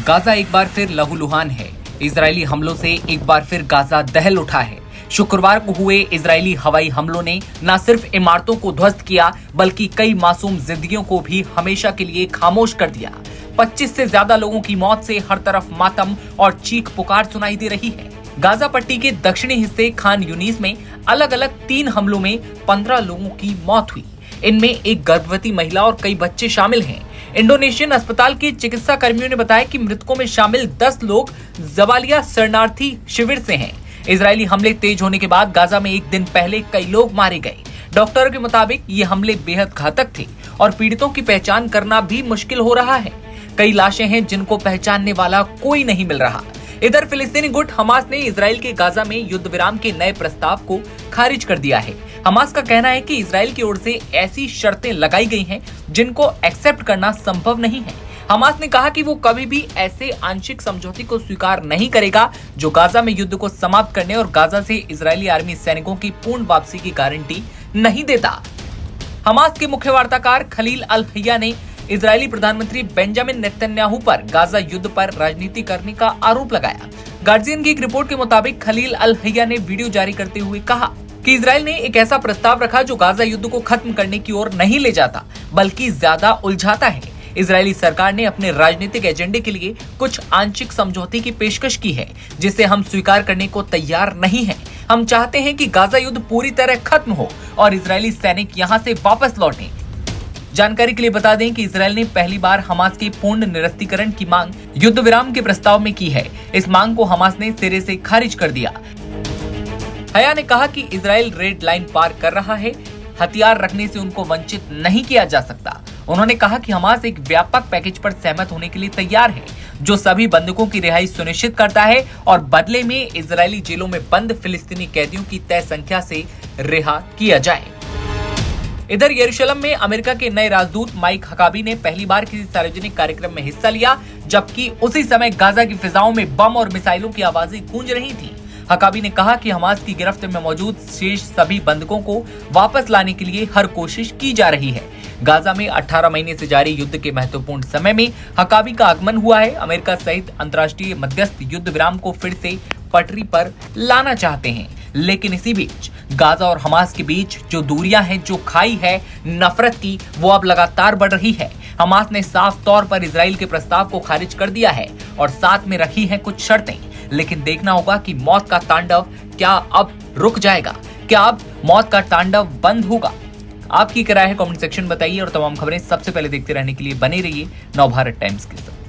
Gaza एक बार फिर लहूलुहान है। इजरायली हमलों से एक बार फिर गाजा दहल उठा है। शुक्रवार को हुए इजरायली हवाई हमलों ने न सिर्फ इमारतों को ध्वस्त किया बल्कि कई मासूम जिंदगियों को भी हमेशा के लिए खामोश कर दिया। 25 से ज्यादा लोगों की मौत से हर तरफ मातम और चीख पुकार सुनाई दे रही है। गाजा पट्टी के दक्षिणी हिस्से खान यूनिस में अलग अलग 3 हमलों में 15 लोगों की मौत हुई। इनमें एक गर्भवती महिला और कई बच्चे शामिल हैं। इंडोनेशियन अस्पताल के चिकित्सा कर्मियों ने बताया कि मृतकों में शामिल 10 लोग जबालिया शरणार्थी शिविर से हैं। इजरायली हमले तेज होने के बाद गाजा में एक दिन पहले कई लोग मारे गए। डॉक्टरों के मुताबिक ये हमले बेहद घातक थे और पीड़ितों की पहचान करना भी मुश्किल हो रहा है। कई लाशें हैं जिनको पहचानने वाला कोई नहीं मिल रहा। इधर फिलिस्तीनी गुट हमास ने इजराइल के गाजा में युद्ध विराम के नए प्रस्ताव को खारिज कर दिया है। हमास का कहना है कि इजराइल की ओर से ऐसी शर्तें लगाई गई हैं जिनको एक्सेप्ट करना संभव नहीं है। हमास ने कहा कि वो कभी भी ऐसे आंशिक समझौते को स्वीकार नहीं करेगा जो गाजा में युद्ध को समाप्त करने और गाजा से इजरायली आर्मी सैनिकों की पूर्ण वापसी की गारंटी नहीं देता। हमास के मुख्य वार्ताकार खलील अल हय्या ने इजरायली प्रधानमंत्री बेंजामिन नेतन्याहू पर गाजा युद्ध पर राजनीति करने का आरोप लगाया। गार्जियन की एक रिपोर्ट के मुताबिक खलील अल हय्या ने वीडियो जारी करते हुए कहा कि इजराइल ने एक ऐसा प्रस्ताव रखा जो गाजा युद्ध को खत्म करने की ओर नहीं ले जाता बल्कि ज्यादा उलझाता है। इजरायली सरकार ने अपने राजनीतिक एजेंडे के लिए कुछ आंशिक समझौते की पेशकश की है जिसे हम स्वीकार करने को तैयार नहीं हैं। हम चाहते हैं कि गाजा युद्ध पूरी तरह खत्म हो और इजरायली सैनिक यहां से वापस लौटें। जानकारी के लिए बता दें कि इजरायल ने पहली बार हमास के पूर्ण निरस्तीकरण की मांग युद्ध विराम के प्रस्ताव में की है। इस मांग को हमास ने सिरे से खारिज कर दिया। हया ने कहा कि इजरायल रेड लाइन पार कर रहा है, हथियार रखने से उनको वंचित नहीं किया जा सकता। उन्होंने कहा कि हमास एक व्यापक पैकेज पर सहमत होने के लिए तैयार है जो सभी बंधकों की रिहाई सुनिश्चित करता है और बदले में इजरायली जेलों में बंद फिलिस्तीनी कैदियों की तय संख्या से रिहा किया जाए। इधर यरूशलेम में अमेरिका के नए राजदूत माइक हकाबी ने पहली बार किसी सार्वजनिक कार्यक्रम में हिस्सा लिया, जबकि उसी समय गाजा की फिजाओं में बम और मिसाइलों की आवाजें गूंज रही थी। हकाबी ने कहा कि हमास की गिरफ्त में मौजूद शेष सभी बंधकों को वापस लाने के लिए हर कोशिश की जा रही है। गाजा में 18 महीने से जारी युद्ध के महत्वपूर्ण समय में हकाबी का आगमन हुआ है। अमेरिका सहित अंतर्राष्ट्रीय मध्यस्थ युद्ध विराम को फिर से पटरी पर लाना चाहते हैं, लेकिन इसी बीच गाजा और हमास के बीच जो दूरियां हैं, जो खाई है नफरत की, वो अब लगातार बढ़ रही है। हमास ने साफ तौर पर इजराइल के प्रस्ताव को खारिज कर दिया है और साथ में रखी हैं कुछ शर्तें, लेकिन देखना होगा कि मौत का तांडव क्या अब रुक जाएगा, क्या अब मौत का तांडव बंद होगा। आपकी क्या राय है कमेंट सेक्शन बताइए और तमाम खबरें सबसे पहले देखते रहने के लिए बने रहिए नवभारत टाइम्स के साथ।